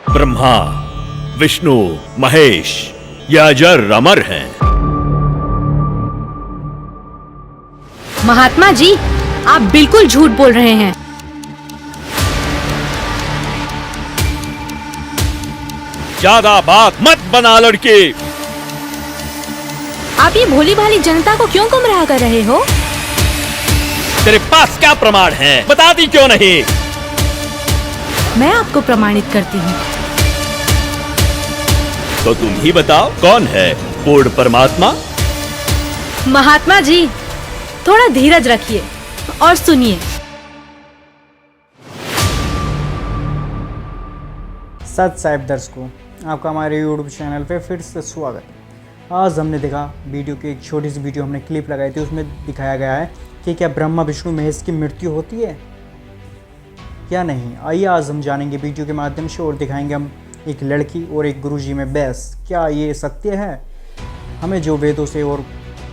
ब्रह्मा, विष्णु, महेश ये अजर अमर हैं। महात्मा जी, आप बिल्कुल झूठ बोल रहे हैं। ज्यादा बात मत बना लड़की। आप ये भोली भाली जनता को क्यों गुमराह कर रहे हो? तेरे पास क्या प्रमाण है? बताती क्यों नहीं? मैं आपको प्रमाणित करती हूँ। तो तुम ही बताओ, कौन है पूर्ण परमात्मा? महात्मा जी, थोड़ा धीरज रखिए और सुनिए। सत साहिब दर्शकों, आपका हमारे YouTube चैनल पे फिर से स्वागत है। आज हमने देखा वीडियो की एक छोटी सी वीडियो हमने क्लिप लगाई थी, उसमें दिखाया गया है कि क्या ब्रह्मा विष्णु महेश की मृत्यु होती है या नहीं। आइए आज हम जानेंगे वीडियो के माध्यम से और दिखाएंगे हम एक लड़की और एक गुरुजी में बहस। क्या ये सत्य है? हमें जो वेदों से और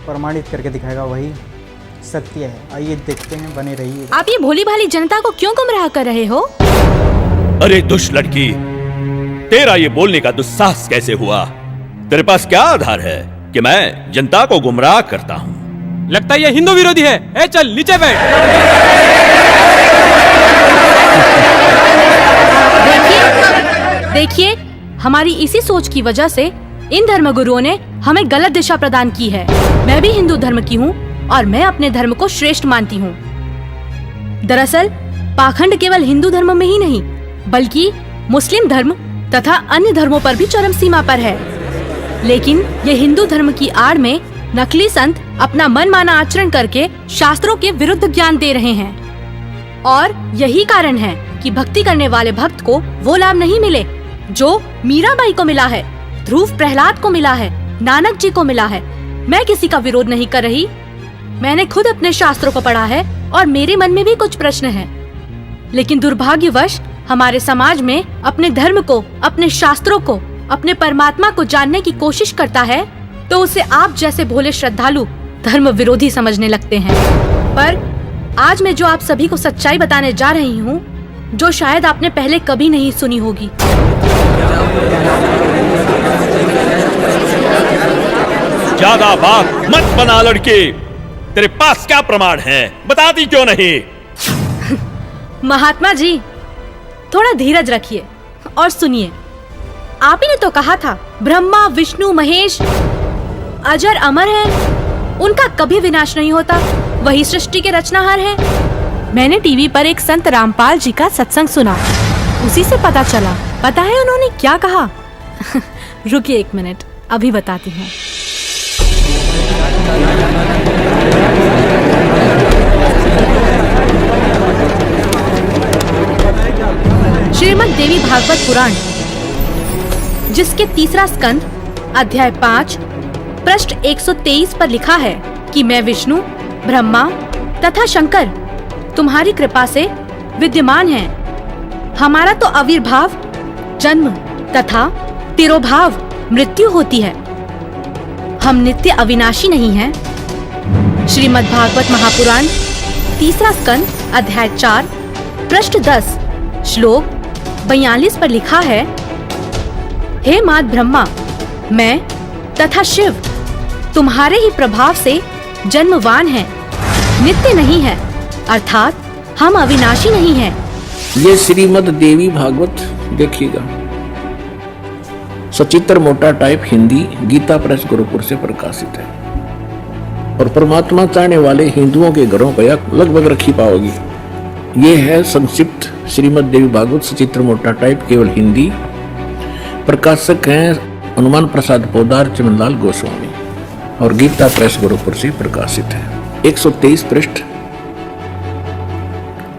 प्रमाणित करके दिखाएगा वही सत्य है। आइए देखते हैं, बने रहिए। आप ये भोली भाली जनता को क्यों गुमराह कर रहे हो? अरे दुष्ट लड़की, तेरा ये बोलने का दुस्साहस कैसे हुआ? तेरे पास क्या आधार है कि मैं जनता को गुमराह करता हूँ? लगता है ये हिंदू विरोधी है। ए चल नीचे बैठ। देखिए, हमारी इसी सोच की वजह से इन धर्मगुरुओं ने हमें गलत दिशा प्रदान की है। मैं भी हिंदू धर्म की हूँ और मैं अपने धर्म को श्रेष्ठ मानती हूँ। दरअसल पाखंड केवल हिंदू धर्म में ही नहीं, बल्कि मुस्लिम धर्म तथा अन्य धर्मों पर भी चरम सीमा पर है। लेकिन ये हिंदू धर्म की आड़ में नकली संत अपना मनमाना आचरण करके शास्त्रों के विरुद्ध ज्ञान दे रहे हैं। और यही कारण है कि भक्ति करने वाले भक्त को वो लाभ नहीं मिले जो मीराबाई को मिला है, ध्रुव प्रहलाद को मिला है, नानक जी को मिला है। मैं किसी का विरोध नहीं कर रही। मैंने खुद अपने शास्त्रों को पढ़ा है और मेरे मन में भी कुछ प्रश्न हैं। लेकिन दुर्भाग्यवश हमारे समाज में अपने धर्म को, अपने शास्त्रों को, अपने परमात्मा को जानने की कोशिश करता है तो उसे आप जैसे भोले श्रद्धालु धर्म विरोधी समझने लगते हैं। पर आज मैं जो आप सभी को सच्चाई बताने जा रही हूँ, जो शायद आपने पहले कभी नहीं सुनी होगी। ज्यादा बात मत बना लड़की। तेरे पास क्या प्रमाण है? बताती क्यों नहीं? महात्मा जी, थोड़ा धीरज रखिए और सुनिए। आप ही ने तो कहा था ब्रह्मा, विष्णु, महेश अजर अमर हैं, उनका कभी विनाश नहीं होता, वही सृष्टि के रचनाहार हैं। मैंने टीवी पर एक संत रामपाल जी का सत्संग सुना, उसी से पता चला। पता है उन्होंने क्या कहा? रुकिए एक मिनट, अभी बताती हूँ। श्रीमद् देवी भागवत पुराण, जिसके तीसरा स्कंद अध्याय 5 पृष्ठ 123 पर लिखा है कि मैं विष्णु, ब्रह्मा तथा शंकर तुम्हारी कृपा से विद्यमान हैं। हमारा तो आविर्भाव, जन्म तथा तिरोभाव मृत्यु होती है। हम नित्य अविनाशी नहीं हैं। श्रीमद् भागवत महापुराण तीसरा स्कंद अध्याय 4 पृष्ठ 10 श्लोक 42 पर लिखा है, हे मात ब्रह्मा, मैं तथा शिव तुम्हारे ही प्रभाव से जन्मवान हैं, नित्य नहीं है, अर्थात हम अविनाशी नहीं हैं। ये श्रीमद् देवी भागवत देखिएगा, सचित्र मोटा टाइप हिंदी, गीता प्रेस गोरखपुर से प्रकाशित है और परमात्मा चाहने वाले हिंदुओं के घरों पर लगभग रखी पाओगी। ये है संक्षिप्त श्रीमद् देवी भागवत, सचित्र मोटा टाइप, केवल हिंदी। प्रकाशक हैं हनुमान प्रसाद पोदार, चमनलाल गोस्वामी और गीता प्रेस गोरखपुर से प्रकाशित है। 123 पृष्ठ,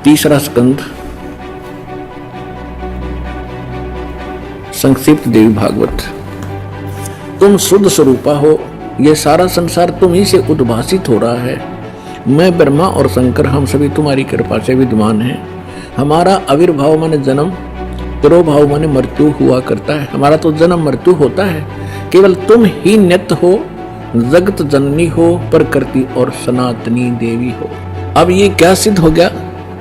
तीसरा स्कंद, संक्षिप्त देवी भागवत। तुम शुद्ध स्वरूपा हो, यह सारा संसार तुम ही से उद्भासित हो रहा है। मैं ब्रह्मा और शंकर हम सभी तुम्हारी कृपा से विद्यमान हैं। हमारा आविर्भाव माने जन्म, तिरोभाव माने मृत्यु हुआ करता है। हमारा तो जन्म मृत्यु होता है, केवल तुम ही नित्य हो, जगत जननी हो, प्रकृति और सनातनी देवी हो। अब ये क्या सिद्ध हो गया?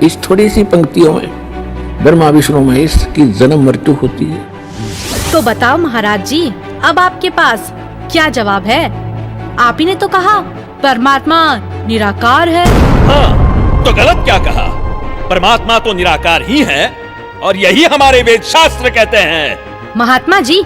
इस थोड़ी सी पंक्तियों में ब्रह्मा, विष्णु, महेश की जन्म मृत्यु होती है। तो बताओ महाराज जी, अब आपके पास क्या जवाब है? आप ही ने तो कहा परमात्मा निराकार है। हाँ, तो गलत क्या कहा? परमात्मा तो निराकार ही है और यही हमारे वेद शास्त्र कहते हैं। महात्मा जी,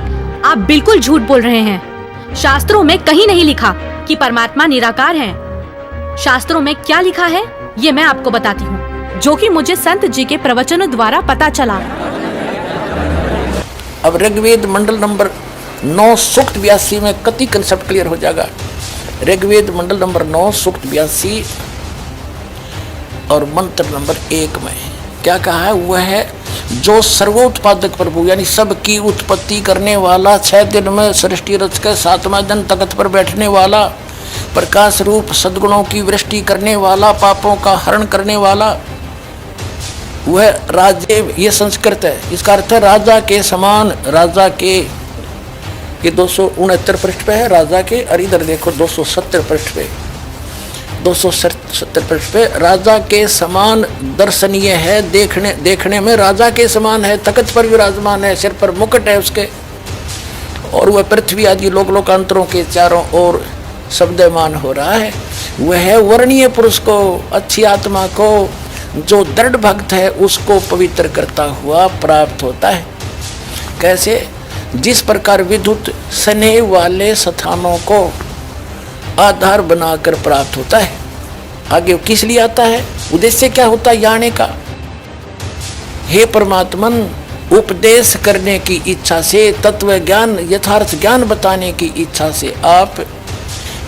आप बिल्कुल झूठ बोल रहे हैं। शास्त्रों में कहीं नहीं लिखा कि परमात्मा निराकार है। शास्त्रों में क्या लिखा है ये मैं आपको बताती हूँ, जो कि मुझे संत जी के प्रवचनों द्वारा पता चला। अब ऋग्वेद मंडल नंबर 9 सूक्त 82 में कति कंसेप्ट क्लियर हो जाएगा। ऋग्वेद मंडल नंबर 9 सूक्त 82 और मंत्र नंबर 1 में क्या कहा है? वह है जो सर्वोत्पादक प्रभु यानी सबकी उत्पत्ति करने वाला, 6 दिन में सृष्टि रच के 7वां दिन तख्त पर बैठने वाला, प्रकाश रूप सद्गुणों की वृष्टि करने वाला, पापों का हरण करने वाला, वह राजे, ये संस्कृत है। इसका अर्थ है राजा के समान। राजा के ये 269 पृष्ठ पे है राजा के, और इधर देखो 270 पृष्ठ पे, 270 पृष्ठ पे राजा के समान दर्शनीय है। देखने में राजा के समान है, तख्त पर विराजमान है, सिर पर मुकुट है उसके, और वह पृथ्वी आदि लोकांतरों के चारों ओर शब्दमान हो रहा है। वह वर्णीय पुरुष को, अच्छी आत्मा को, जो दृढ़ भक्त है उसको पवित्र करता हुआ प्राप्त होता है। कैसे? जिस प्रकार विद्युत स्नेह वाले स्थानों को आधार बनाकर प्राप्त होता है। आगे किस लिए आता है? उद्देश्य क्या होता है आने का? हे परमात्मन, उपदेश करने की इच्छा से, तत्व ज्ञान, यथार्थ ज्ञान बताने की इच्छा से आप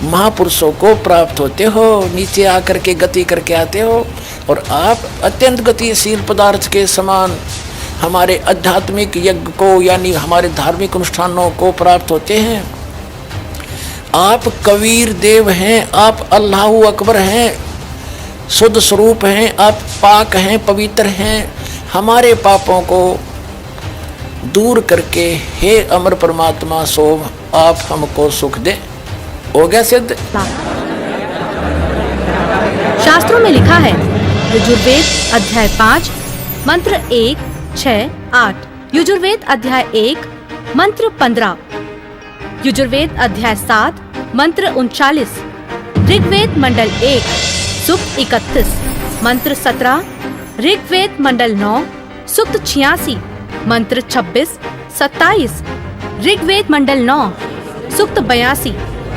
महापुरुषों को प्राप्त होते हो, नीचे आकर के गति करके आते हो, और आप अत्यंत गतिशील पदार्थ के समान हमारे आध्यात्मिक यज्ञ को यानी हमारे धार्मिक अनुष्ठानों को प्राप्त होते हैं। आप कबीर देव हैं, आप अल्लाहु अकबर हैं, शुद्ध स्वरूप हैं, आप पाक हैं, पवित्र हैं। हमारे पापों को दूर करके हे अमर परमात्मा सोम आप हमको सुख दे। हो गया सिद्ध। शास्त्रों में लिखा है, यजुर्वेद अध्याय 5 मंत्र 1, 6, 8, यजुर्वेद अध्याय 1 मंत्र 15, यजुर्वेद अध्याय 7 मंत्र 39, ऋग्वेद मंडल 1 सूक्त 31 मंत्र 17, ऋग्वेद मंडल 9 सूक्त 86 मंत्र 26, 27, ऋग्वेद मंडल 9 सूक्त 82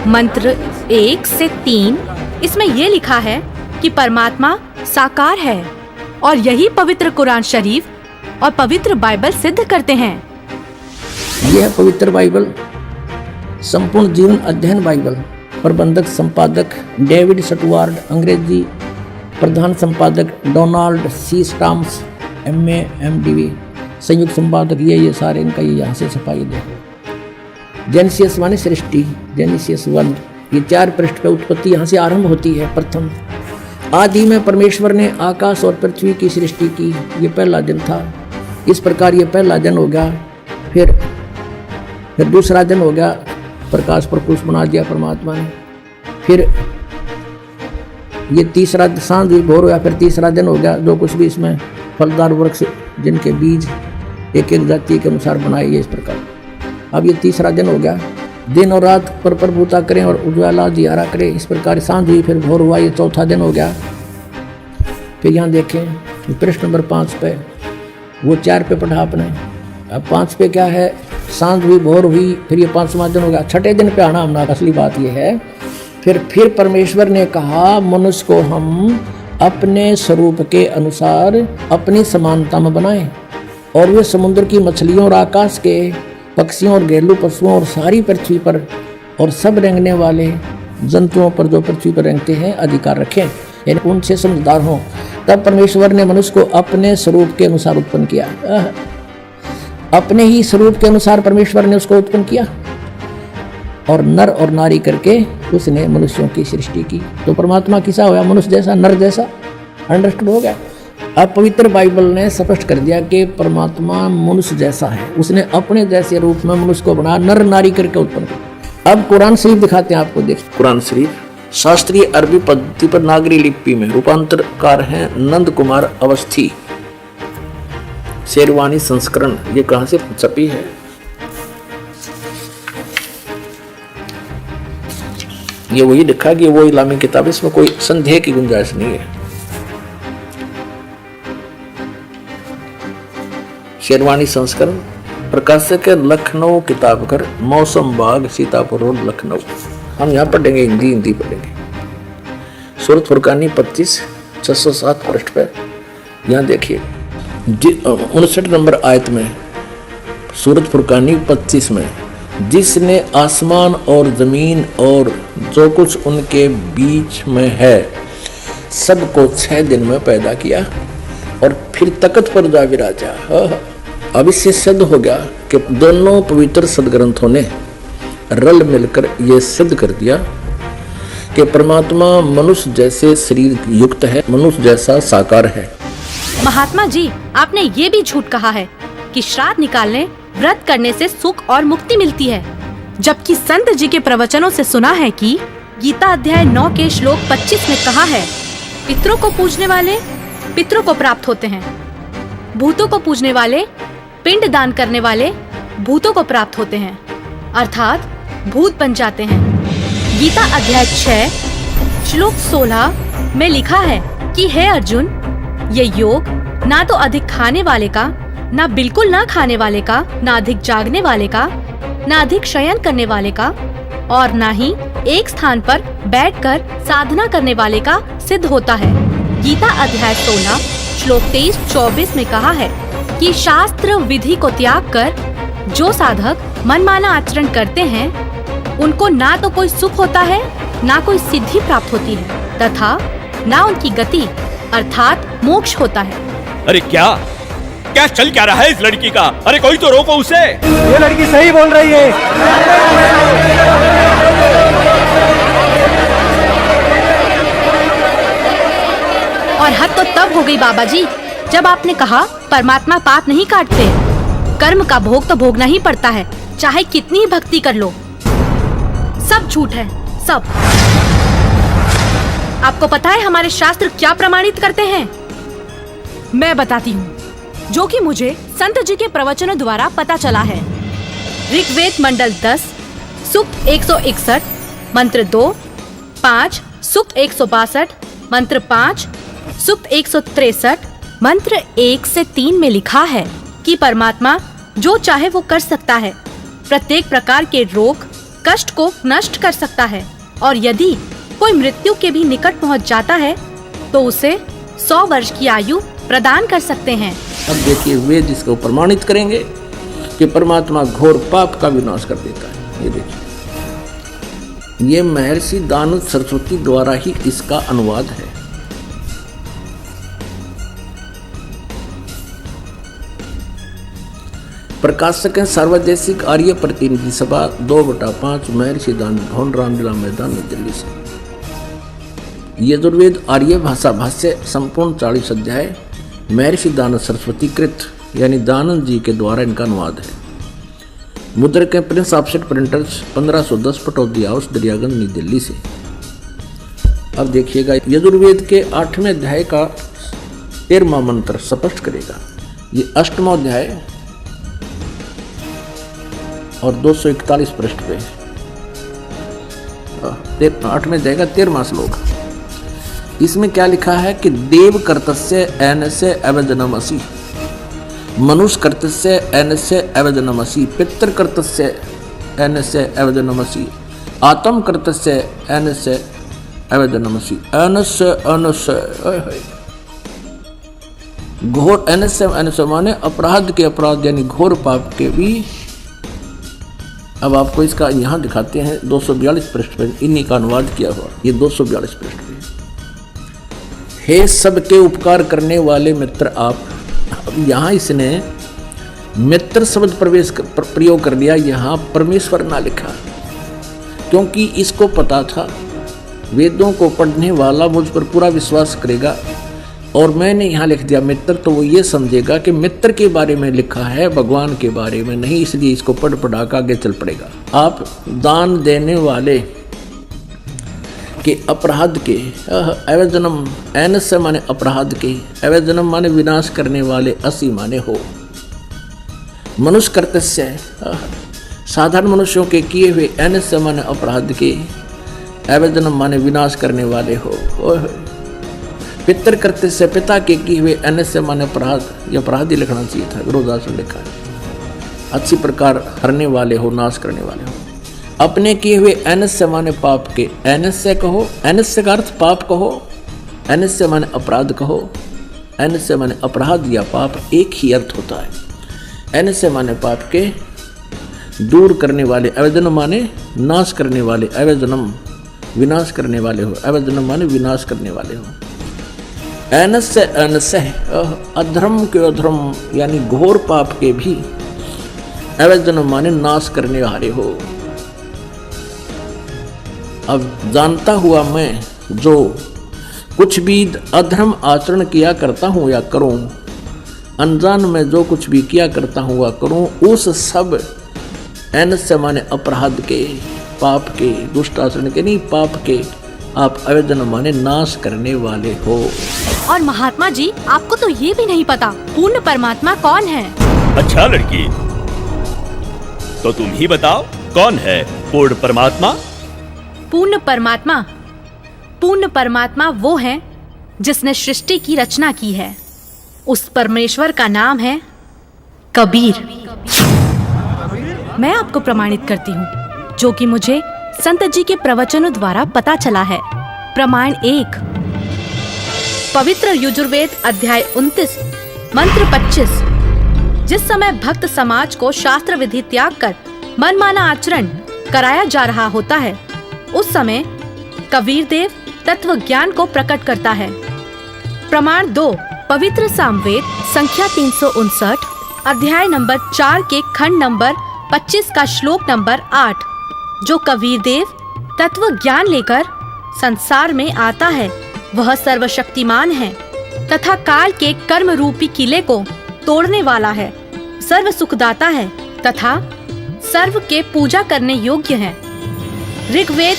मंत्र 1 से 3। इसमें ये लिखा है कि परमात्मा साकार है, और यही पवित्र कुरान शरीफ और पवित्र बाइबल सिद्ध करते हैं। यह पवित्र बाइबल संपूर्ण जीवन अध्ययन बाइबल, प्रबंधक संपादक डेविड स्टुअर्ट, अंग्रेजी प्रधान संपादक Donald C Stamps, MA MDV, संयुक्त संपादक ये सारे इनका ये यहाँ से छपाई दे। जेनेसिस माने सृष्टि, जेनेसिस 1, ये 4 पृष्ठ पे उत्पत्ति यहाँ से आरंभ होती है। प्रथम आदि में परमेश्वर ने आकाश और पृथ्वी की सृष्टि की, ये पहला दिन था। इस प्रकार ये पहला दिन हो गया। फिर दूसरा दिन हो गया, प्रकाश प्रकुश बना दिया परमात्मा ने। फिर ये तीसरा सांझ भोर हो गया, फिर तीसरा दिन हो गया। जो कुछ भी इसमें फलदार वृक्ष जिनके बीज एक एक जाति के अनुसार बनाए गए, इस प्रकार अब ये तीसरा दिन हो गया। दिन और रात पर प्रभुता करें और उज्ज्वला दियारा करें, इस प्रकार सांझ हुई, फिर भोर हुआ, ये चौथा दिन हो गया। फिर यहाँ देखें पृष्ठ नंबर 5 पे, वो 4 पे पढ़ा आपने, अब 5 पे क्या है? सांझ हुई, भोर हुई, फिर ये 5वां दिन हो गया। छठे दिन पे आना हमने, असली बात ये है। फिर परमेश्वर ने कहा मनुष्य को हम अपने स्वरूप के अनुसार अपनी समानता में बनाएं, और वे समुद्र की मछलियों और आकाश के पक्षियों और घरेलू पशुओं और सारी पृथ्वी पर और सब रेंगने वाले जंतुओं पर जो पृथ्वी पर रेंगते हैं अधिकार रखें, यानी उनसे समझदार हों। तब परमेश्वर ने मनुष्य को अपने स्वरूप के अनुसार उत्पन्न किया। अपने ही स्वरूप के अनुसार परमेश्वर ने उसको उत्पन्न किया, और नर और नारी करके उसने मनुष्यों की सृष्टि की। तो परमात्मा किसा होया? मनुष्य जैसा, नर जैसा। अंडरस्टूड हो गया? अब पवित्र बाइबल ने स्पष्ट कर दिया कि परमात्मा मनुष्य जैसा है, उसने अपने जैसे रूप में मनुष्य को बना, नर नारी करके उत्पन्न किया। अब कुरान शरीफ दिखाते हैं आपको, देख। कुरान शरीफ शास्त्रीय अरबी पद्धति पर नागरी लिपि में रूपांतरकार हैं नंद कुमार अवस्थी, शेरवानी संस्करण। ये कहाँ से छपी है? ये वही लिखा कि वो इलामी किताब, इसमें कोई संदेह की गुंजाइश नहीं है। शेरवानी संस्करण, प्रकाशक है लखनऊ किताबघर, मौसम बाग, सीतापुर रोड, लखनऊ। हम यहाँ पढ़ेंगे, हिंदी पढ़ेंगे। सूरत फुरकानी 25 607 पृष्ठ पे यहाँ देखिए 59 नंबर आयत में, सूरत फुरकानी 25 में, जिसने आसमान और जमीन और जो कुछ उनके बीच में है सबको 6 दिन में पैदा किया और फिर तख्त पर जा विराजा। अब इससे सिद्ध हो गया कि दोनों पवित्र सदग्रंथों ने रल मिलकर यह सिद्ध कर दिया कि परमात्मा मनुष्य जैसे शरीर युक्त है, मनुष्य जैसा साकार है। महात्मा जी, आपने ये भी झूठ कहा है कि श्राद्ध निकालने, व्रत करने से सुख और मुक्ति मिलती है, जबकि संत जी के प्रवचनों से सुना है कि गीता अध्याय 9 के श्लोक 25 में कहा है, पितरों को पूजने वाले पितरों को प्राप्त होते हैं, भूतों को पूजने वाले, पिंड दान करने वाले भूतों को प्राप्त होते हैं, अर्थात भूत बन जाते हैं। गीता अध्याय 6 श्लोक 16 में लिखा है कि हे अर्जुन, ये योग ना तो अधिक खाने वाले का, ना बिल्कुल ना खाने वाले का, ना अधिक जागने वाले का, ना अधिक शयन करने वाले का, और ना ही एक स्थान पर बैठकर साधना करने वाले का सिद्ध होता है। गीता अध्याय 16 श्लोक 23-24 में कहा है कि शास्त्र विधि को त्याग कर जो साधक मनमाना आचरण करते हैं, उनको ना तो कोई सुख होता है, ना कोई सिद्धि प्राप्त होती है, तथा ना उनकी गति अर्थात मोक्ष होता है। अरे क्या चल क्या रहा है इस लड़की का? अरे कोई तो रोको उसे। ये लड़की सही बोल रही है। और हद तो तब हो गई बाबा जी, जब आपने कहा परमात्मा पाप नहीं काटते, कर्म का भोग तो भोगना ही पड़ता है, चाहे कितनी ही भक्ति कर लो। सब झूठ है, सब। आपको पता है हमारे शास्त्र क्या प्रमाणित करते हैं? मैं बताती हूँ, जो कि मुझे संत जी के प्रवचनों द्वारा पता चला है। ऋग्वेद मंडल 10 सूक्त 161 मंत्र 2, 5 सूक्त 162 मंत्र 5, सूक्त 163 मंत्र 1 से 3 में लिखा है कि परमात्मा जो चाहे वो कर सकता है, प्रत्येक प्रकार के रोग कष्ट को नष्ट कर सकता है, और यदि कोई मृत्यु के भी निकट पहुंच जाता है तो उसे 100 वर्ष की आयु प्रदान कर सकते हैं। अब देखिए वेद इसको प्रमाणित करेंगे कि परमात्मा घोर पाप का विनाश कर देता है। ये देखिए, ये महर्षि दानव सरस्वती द्वारा ही इसका अनुवाद है। प्रकाशक है सर्वदेशिक आर्य प्रतिनिधि सभा 2/5 महर्षि दानव भवन, रामलीला मैदान, नई दिल्ली से। यजुर्वेद आर्य भाषा भाष्य संपूर्ण 40 अध्याय महर्षि दानव सरस्वती कृत यानी दानंद जी के द्वारा इनका अनुवाद है। मुद्रक है Prince offset printers 1510 Pataudi house, Daryaganj, नई दिल्ली से। अब देखिएगा, यजुर्वेद के 8वें अध्याय का 13वां मंत्र स्पष्ट करेगा। ये 8वां अध्याय और 241 पृष्ठ पे 8वें अध्याय का 13वां श्लोक। इसमें क्या लिखा है कि देव कर्तस्य एनस्य अवजनमसि, मनुष्य कर्तस्य एनस्य अवजनमसि, पितृ कर्तस्य एनस्य अवजनमसि, आत्म कर्तस्य एनस्य अवजनमसि। एनस्य घोर एनस्य माने अपराध के अपराध यानी घोर पाप के भी। अब आपको इसका यहाँ दिखाते हैं 242 पृष्ठ पे, इन्हीं का अनुवाद किया हुआ। ये 242 पृष्ठ पे, हे सबके उपकार करने वाले मित्र आप। अब यहाँ इसने मित्र शब्द प्रयोग कर दिया, यहाँ परमेश्वर ना लिखा, क्योंकि इसको पता था वेदों को पढ़ने वाला मुझ पर पूरा विश्वास करेगा, और मैंने यहाँ लिख दिया मित्र, तो वो ये समझेगा कि मित्र के बारे में लिखा है, भगवान के बारे में नहीं, इसलिए इसको पढ़ पढ़ा कर आगे चल पड़ेगा। आप दान देने वाले के अपराध के, अवजनम एनस्य माने अपराध के, अवजनम माने विनाश करने वाले, असी माने हो। मनुष्य कर्तस्य साधारण मनुष्यों के किए हुए, एनस्य माने अपराध के, एवं जन्म माने विनाश करने वाले हो। ओए होए। पितर करते से पिता के किए हुए अनस्य माने अपराध, ये अपराध ही लिखना चाहिए था, गुरुदास ने लिखा है। अच्छी प्रकार हरने वाले हो, नाश करने वाले हो। अपने किए हुए अनस्य माने पाप के, अनस्य कहो, अनस्य का अर्थ पाप कहो, अनस्य माने अपराध कहो, अनस्य माने अपराध या पाप एक ही अर्थ होता है। अनस्य माने पाप के दूर करने वाले, अवजन्म माने नाश करने वाले, अवजन्म विनाश करने वाले हो, अवजन्म माने विनाश करने वाले हो। अनस्य अनस्य अधर्म के अधर्म यानी घोर पाप के भी अवजन्म माने नाश करने वाले हो। अब जानता हुआ मैं जो कुछ भी अधर्म आचरण किया करता हूँ या करूँ, अनजान में जो कुछ भी किया करता हूँ या करूँ, उस सब अनस्य माने अपराध के, पाप के, दुष्ट आचरण के नहीं, पाप के आप अवजन्म माने नाश करने वाले हो। और महात्मा जी, आपको तो ये भी नहीं पता पूर्ण परमात्मा कौन है। अच्छा लड़की, तो तुम ही बताओ कौन है पूर्ण परमात्मा? पूर्ण परमात्मा, पूर्ण परमात्मा वो है जिसने सृष्टि की रचना की है। उस परमेश्वर का नाम है कबीर। मैं आपको प्रमाणित करती हूँ, जो कि मुझे संत जी के प्रवचनों द्वारा पता चला है। प्रमाण 1, पवित्र यजुर्वेद अध्याय 29 मंत्र 25। जिस समय भक्त समाज को शास्त्र विधि त्याग कर मनमाना आचरण कराया जा रहा होता है, उस समय कबीर देव तत्व ज्ञान को प्रकट करता है। प्रमाण 2, पवित्र सामवेद संख्या 359 अध्याय नंबर 4 के खंड नंबर 25 का श्लोक नंबर 8, जो कबीर देव तत्व ज्ञान लेकर संसार में आता है, वह सर्वशक्तिमान है तथा काल के कर्म रूपी किले को तोड़ने वाला है, सर्व सुखदाता है तथा सर्व के पूजा करने योग्य है। ऋग्वेद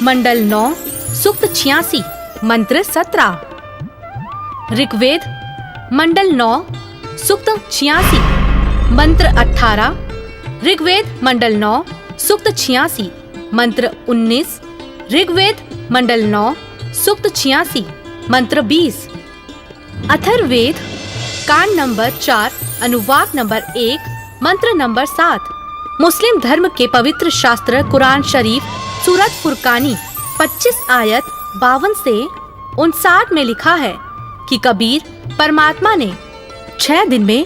मंडल 9 सूक्त 86 मंत्र 17। ऋग्वेद मंडल 9 सूक्त 86 मंत्र 18। ऋग्वेद मंडल 9 सूक्त 86 मंत्र 19। ऋग्वेद मंडल 9 सूक्त 86 मंत्र 20। अथर्ववेद कांड नंबर 4 अनुवाक नंबर 1 मंत्र नंबर 7। मुस्लिम धर्म के पवित्र शास्त्र कुरान शरीफ सूरत फुरकानी 25 आयत 52 से 59 में लिखा है कि कबीर परमात्मा ने 6 दिन में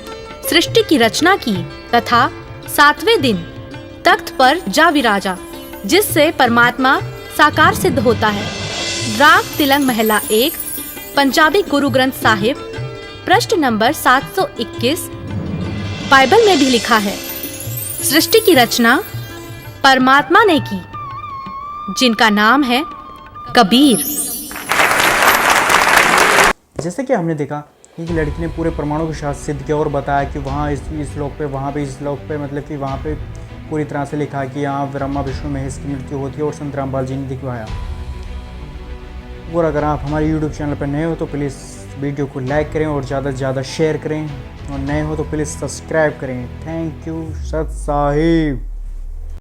सृष्टि की रचना की तथा 7वें दिन तख्त पर जा विराजा, जिससे परमात्मा साकार सिद्ध होता है। राग तिलंग महला 1 पंजाबी गुरु ग्रंथ साहिब पृष्ठ नंबर 721। बाइबल में भी लिखा है, सृष्टि की रचना परमात्मा ने की, जिनका नाम है कबीर। जैसे कि हमने देखा कि लड़की ने पूरे प्रमाणों के साथ सिद्ध किया और बताया कि वहाँ इस श्लोक पे, वहाँ पे इस श्लोक पे, मतलब कि वहाँ पे पूरी तरह से लिखा कि यहाँ ब्रह्मा विष्णु महेश की मृत्यु होती है और संत रामपाल जी ने दिखवाया। और अगर आप हमारे YouTube चैनल पर नए हो तो प्लीज़ वीडियो को लाइक करें और ज़्यादा से ज़्यादा शेयर करें, और नए हो तो प्लीज़ सब्सक्राइब करें। थैंक यू सत साहिब।